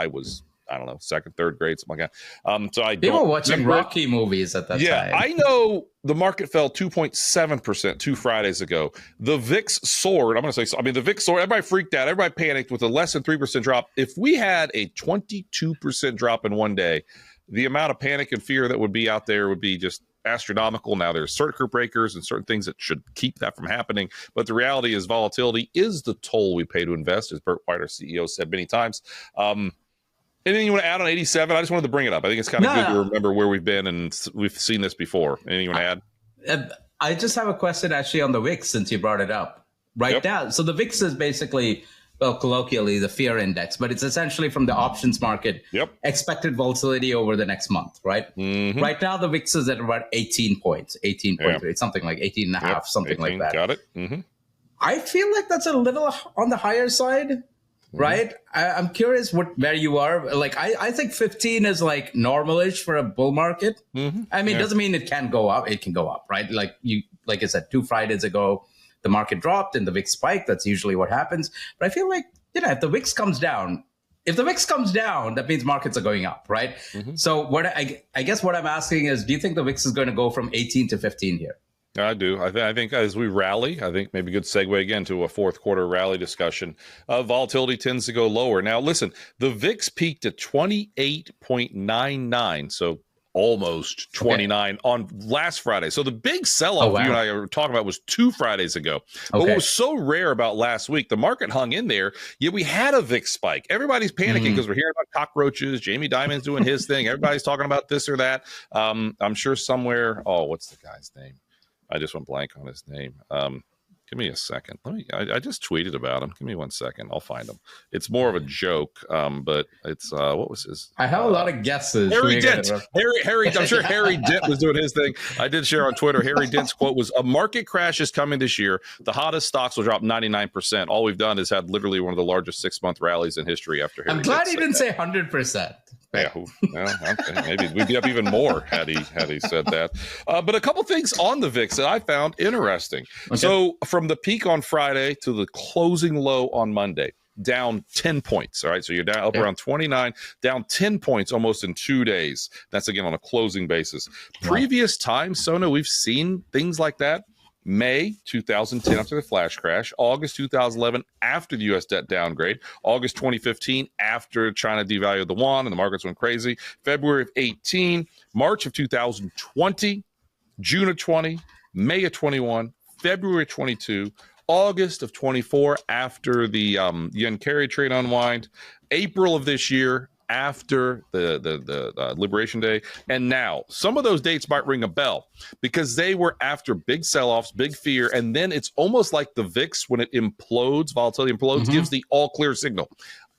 was, I don't know, second, third grade, something like that. So People were watching Rocky movies at that time. Yeah, I know the market fell 2.7% 2 Fridays ago. The VIX soared. The VIX soared. Everybody freaked out. Everybody panicked with a less than 3% drop. If we had a 22% drop in one day, the amount of panic and fear that would be out there would be just astronomical. Now, there's circuit breakers and certain things that should keep that from happening. But the reality is volatility is the toll we pay to invest, as Burt White, our CEO, said many times. Anything you want to add on 87? I just wanted to bring it up. I think it's kind of good to remember where we've been, and we've seen this before. Anything you want to add? I just have a question actually on the VIX since you brought it up. Right now, so the VIX is basically, well, colloquially, the fear index, but it's essentially from the options market, expected volatility over the next month, right? Mm-hmm. Right now, the VIX is at about 18 points, 18.3, something like 18 and a half, something 18, like that. Got it. Mm-hmm. I feel like that's a little on the higher side, right? I'm curious where you are. Like, I think 15 is like normal-ish for a bull market. Mm-hmm. I mean, it doesn't mean it can't go up. It can go up, right? Like I said, 2 Fridays ago, the market dropped and the VIX spiked. That's usually what happens. But I feel like, if the VIX comes down, that means markets are going up, right? Mm-hmm. So what I guess what I'm asking is, do you think the VIX is going to go from 18 to 15 here? I do. I think as we rally, I think maybe a good segue again to a fourth quarter rally discussion. Volatility tends to go lower. Now, listen, the VIX peaked at 28.99, so almost 29 on last Friday. So the big sell-off you and I were talking about was 2 Fridays ago. But what was so rare about last week, the market hung in there, yet we had a VIX spike. Everybody's panicking because we're hearing about cockroaches. Jamie Dimon's doing his thing. Everybody's talking about this or that. I'm sure somewhere, what's the guy's name? I just went blank on his name. Give me a second. I just tweeted about him. Give me 1 second. I'll find him. It's more of a joke, but it's what was his? I have a lot of guesses. Harry Dent. Harry. I'm sure Harry Dent was doing his thing. I did share on Twitter. Harry Dent's quote was, "A market crash is coming this year. The hottest stocks will drop 99%. All we've done is had literally one of the largest 6-month rallies in history." After Harry I'm glad he didn't say 100%. Yeah, well, okay. Maybe we'd be up even more had he said that. But a couple things on the VIX that I found interesting. Okay. So from the peak on Friday to the closing low on Monday, down 10 points. All right, so you're down up around 29, down 10 points almost in 2 days. That's again on a closing basis. Previous times, Sonu, we've seen things like that. May 2010 after the flash crash, August 2011 after the U.S. debt downgrade, August 2015 after China devalued the yuan and the markets went crazy, February of 18, March of 2020, June of 20, May of 21, February of 22, August of 24 after the yen carry trade unwind, April of this year after the Liberation Day. And now some of those dates might ring a bell because they were after big sell-offs, big fear. And then it's almost like the VIX, when it implodes, volatility implodes, gives the all clear signal.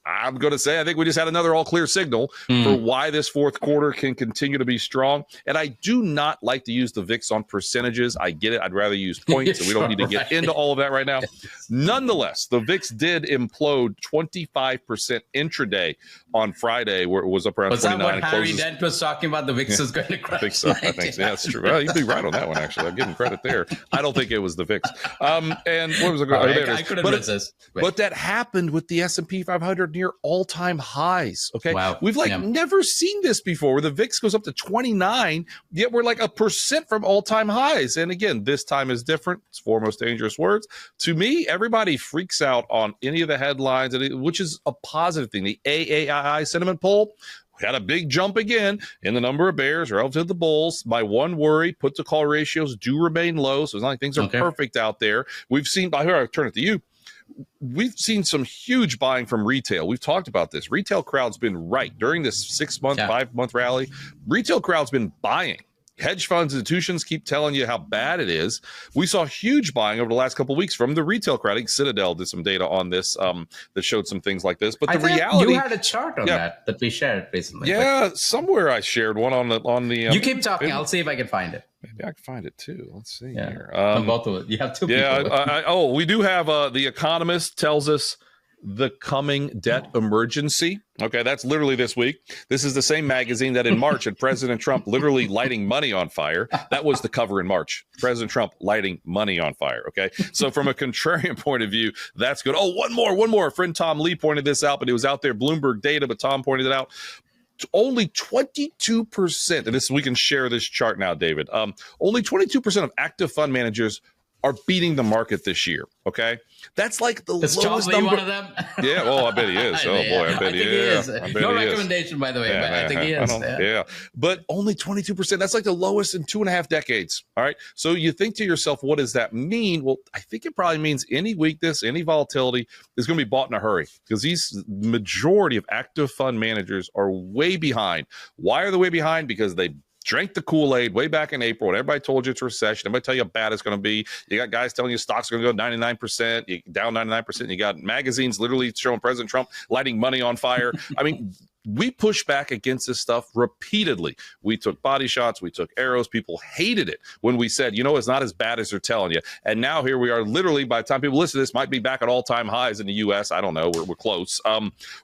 I'm going to say I think we just had another all clear signal for why this fourth quarter can continue to be strong. And I do not like to use the VIX on percentages. I get it. I'd rather use points, and we don't need to get into all of that right now. Nonetheless, the VIX did implode 25% intraday on Friday, where it was up around 29. Was that what Harry Dent was talking about? The VIX is going to crash. I think so. Yeah, that's true. Well, you'd be right on that one, actually. I'll give him credit there. I don't think it was the VIX. And what was it? I couldn't resist. But that happened with the S&P 500 near all-time highs. Okay, wow. We've never seen this before, where the VIX goes up to 29, yet we're like 1% from all-time highs. And again, this time is different. It's 4 most dangerous words. To me, everybody freaks out on any of the headlines, which is a positive thing. The AAII sentiment poll had a big jump again in the number of bears relative to the bulls. My one worry, put to call ratios do remain low, so it's not like things are perfect out there. We've seen, here I turn it to you. We've seen some huge buying from retail. We've talked about this. Retail crowd's been right during this 6-month, 5-month rally. Retail crowd's been buying. Hedge funds, institutions keep telling you how bad it is. We saw huge buying over the last couple of weeks from the retail crowd. I think Citadel did some data on this that showed some things like this. But the reality, you had a chart on that we shared recently. Yeah, somewhere I shared one on the. You keep talking. I'll see if I can find it. Maybe I can find it too. Let's see here. On both of it, you have two people. We do have The Economist tells us the coming debt emergency. Okay, that's literally this week. This is the same magazine that in March had President Trump literally lighting money on fire. That was the cover in March. President Trump lighting money on fire. Okay, so from a contrarian point of view, that's good. Oh, one more. Friend Tom Lee pointed this out, but it was out there, Bloomberg data, but Tom pointed it out. Only 22%, and we can share this chart now, David. Only 22% of active fund managers are beating the market this year. Okay, that's like the lowest number. One of them? Yeah, well, I bet he is. Oh boy, I bet he is. No recommendation, by the way, but I think he is. Yeah, but only 22%. That's like the lowest in 2.5 decades. All right, so you think to yourself, what does that mean? Well, I think it probably means any weakness, any volatility is going to be bought in a hurry, because these majority of active fund managers are way behind. Why are they way behind? Because they drank the Kool-Aid way back in April when everybody told you it's a recession. Everybody tell you how bad it's going to be. You got guys telling you stocks are going to go 99%, you down 99%. You got magazines literally showing President Trump lighting money on fire. I mean, we pushed back against this stuff repeatedly. We took body shots. We took arrows. People hated it when we said, it's not as bad as they're telling you. And now here we are, literally, by the time people listen to this, might be back at all-time highs in the U.S. I don't know. We're close.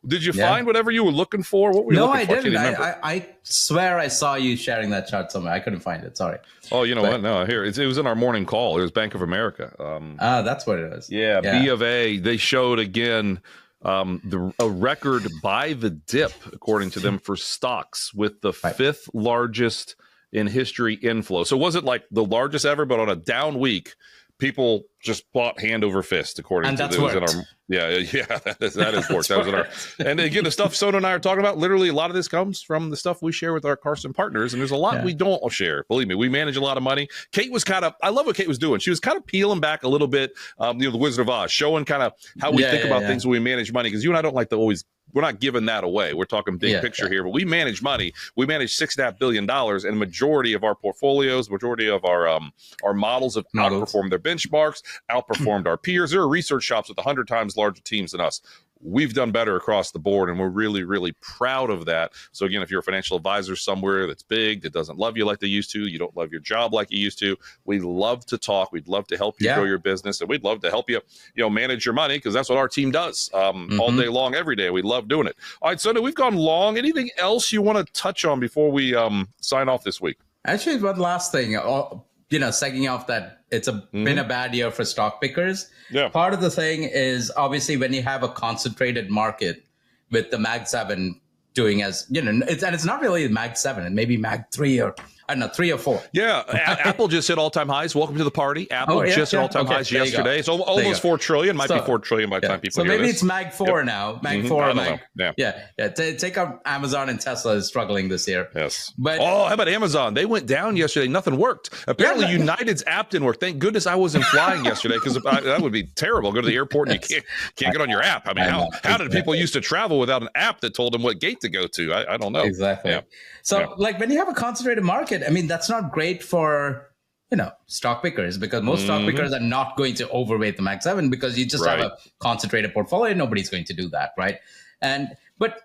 Did you find whatever you were looking for? What were you looking for? No, I didn't. I swear I saw you sharing that chart somewhere. I couldn't find it. Sorry. Oh, what? No, here. It was in our morning call. It was Bank of America. That's what it is. Yeah, B of A. They showed again a record by the dip, according to them, for stocks with the fifth largest in history inflow. So it wasn't like the largest ever, but on a down week, people just bought hand over fist, according to those in our. That is worked. That was in our. And again, the stuff Sonu and I are talking about, literally a lot of this comes from the stuff we share with our Carson partners, and there's a lot we don't share. Believe me, we manage a lot of money. Kate was I love what Kate was doing. She was kind of peeling back a little bit, the Wizard of Oz, showing kind of how we think about things when we manage money, because you and I don't like to always. We're not giving that away. We're talking big picture here, but we manage money. We manage $6.5 billion, and majority of our portfolios, majority of our models have outperformed their benchmarks, outperformed our peers. There are research shops with 100 times larger teams than us. We've done better across the board, and we're really, really proud of that. So again, if you're a financial advisor somewhere that's big, that doesn't love you like they used to, you don't love your job like you used to, we love to talk. We'd love to help you grow your business, and we'd love to help you, manage your money, because that's what our team does all day long, every day. We love doing it. All right, Sonu, we've gone long. Anything else you want to touch on before we sign off this week? Actually, one last thing. Second off that it's been a bad year for stock pickers. Yeah. Part of the thing is obviously when you have a concentrated market with the Mag 7 doing as, it's not really Mag 7, and maybe Mag 3 or I don't know, 3 or 4. Yeah. Apple just hit all-time highs. Welcome to the party. Apple just hit all-time highs yesterday. So almost 4 trillion. Might be 4 trillion by the time people hear this. So maybe it's Mag 4 now. Mag 4. Take out Amazon and Tesla is struggling this year. Yes. But how about Amazon? They went down yesterday. Nothing worked. Apparently United's app didn't work. Thank goodness I wasn't flying yesterday, because that would be terrible. Go to the airport and you can't get on your app. I mean, how did people used to travel without an app that told them what gate to go to? I don't know. Exactly. Yeah. So when you have a concentrated market, I mean, that's not great for, stock pickers, because most stock pickers are not going to overweight the Mag 7, because you just have a concentrated portfolio. Nobody's going to do that, right? But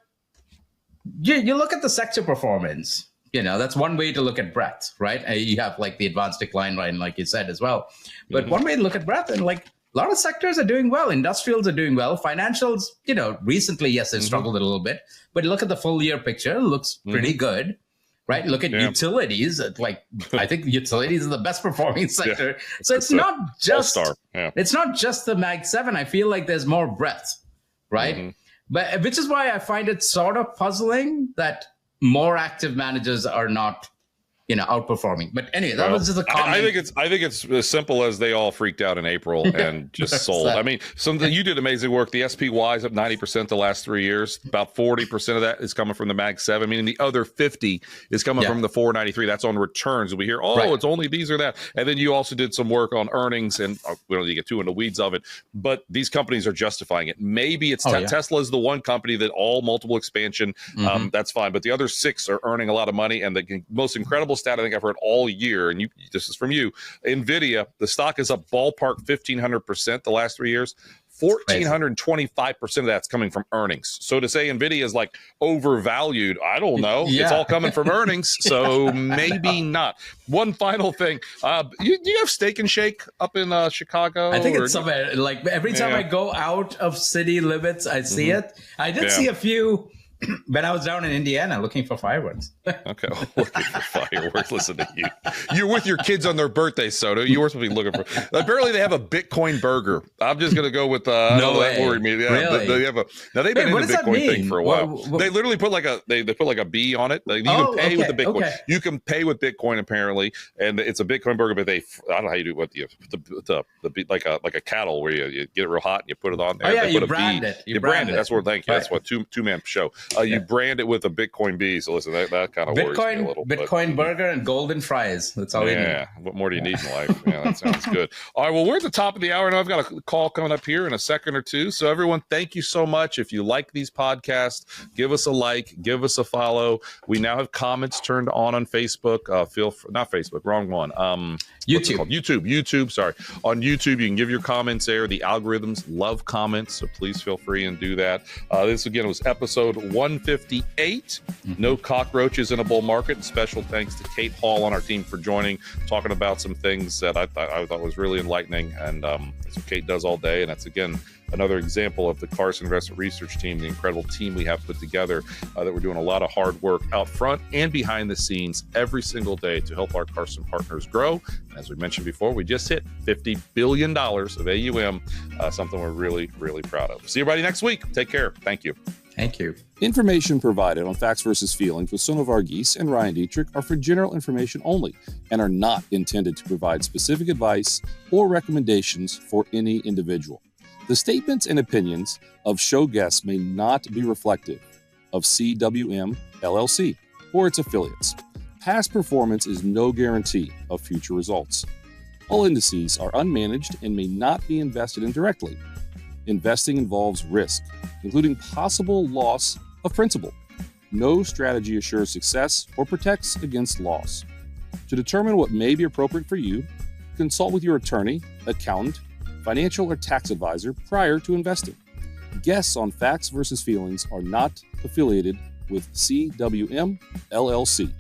you look at the sector performance, that's one way to look at breadth, right? You have like the advanced decline line, like you said as well. But one way to look at breadth, and like a lot of sectors are doing well. Industrials are doing well. Financials, recently, yes, they've struggled a little bit. But look at the full year picture, it looks pretty good. Right. Look at utilities. I think utilities are the best performing sector. So it's not just it's not just the Mag 7. I feel like there's more breadth. Right. But which is why I find it sort of puzzling that more active managers are not outperforming. But anyway, that was just a comment. I think it's as simple as they all freaked out in April and just sold. I mean, you did amazing work. The SPY is up 90% the last 3 years. About 40% of that is coming from the Mag 7. Meaning the other 50 is coming from the 493. That's on returns. We hear, it's only these or that. And then you also did some work on earnings, and we don't need to get too in the weeds of it. But these companies are justifying it. Maybe it's Tesla is the one company that all multiple expansion. That's fine. But the other 6 are earning a lot of money, and the most incredible stat I think I've heard all year, and this is from you, NVIDIA, the stock is up ballpark 1,500% the last 3 years. 1,425% of that's coming from earnings. So to say NVIDIA is like overvalued, I don't know. It's all coming from earnings, so maybe not. One final thing. Do you have Steak and Shake up in Chicago? I think it's somewhere. Like every time I go out of city limits, I see it. I did see a few when I was down in Indiana looking for fireworks. Okay, looking for fireworks. Listen to you. You're with your kids on their birthday, Soto. You were supposed to be looking for. Apparently, they have a Bitcoin burger. I'm just going to go with. No way. That worried me. Yeah, really? They have a. Now they've been in the Bitcoin thing for a while. They literally put like a. They put like a B on it. Like, you can pay with the Bitcoin. Okay. You can pay with Bitcoin apparently, and it's a Bitcoin burger. But I don't know how you do what the like a cattle where you get it real hot and you put it on there. Oh yeah, they you put brand it. You brand it. That's what. Thank you. That's what two-man show. You brand it with a Bitcoin B. So listen, that kind of worries me a little. Bitcoin burger and golden fries. That's all we need. Yeah. What more do you need in life? Yeah, that sounds good. All right. Well, we're at the top of the hour now. I've got a call coming up here in a second or two. So everyone, thank you so much. If you like these podcasts, give us a like, give us a follow. We now have comments turned on Facebook. Not Facebook, wrong one. YouTube. Sorry. On YouTube, you can give your comments there. The algorithms love comments, so please feel free and do that. This again was episode 158. No cockroaches in a bull market. Special thanks to Kate Hall on our team for joining, talking about some things that I thought was really enlightening, and that's what Kate does all day. And that's again another example of the Carson Investment Research team, the incredible team we have put together, that we're doing a lot of hard work out front and behind the scenes every single day to help our Carson partners grow. And as we mentioned before, we just hit $50 billion of AUM, something we're really, really proud of. See everybody next week. Take care. Thank you. Thank you. Information provided on Facts versus Feelings with Sonu Varghese and Ryan Detrick are for general information only and are not intended to provide specific advice or recommendations for any individual. The statements and opinions of show guests may not be reflective of CWM, LLC, or its affiliates. Past performance is no guarantee of future results. All indices are unmanaged and may not be invested in directly. Investing involves risk, including possible loss of principal. No strategy assures success or protects against loss. To determine what may be appropriate for you, consult with your attorney, accountant, financial or tax advisor prior to investing. Guests on Facts versus Feelings are not affiliated with CWM, LLC.